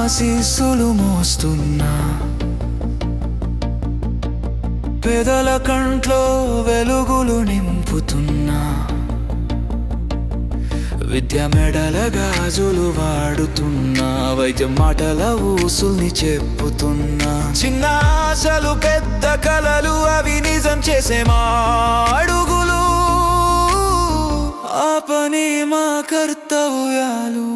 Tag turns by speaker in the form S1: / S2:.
S1: ఆశీస్సులు మోస్తున్నా, పేదల కంట్లో వెలుగులు నింపుతున్నా, విద్య మెడల గాజులు వాడుతున్నా, వైద్యం మాటల ఊసుల్ని చెప్పుతున్నా, చిన్న ఆశలు పెద్ద కలలు అవి నిజం చేసే మా అడుగులు, ఆ పని మా కర్తవ్యాలు.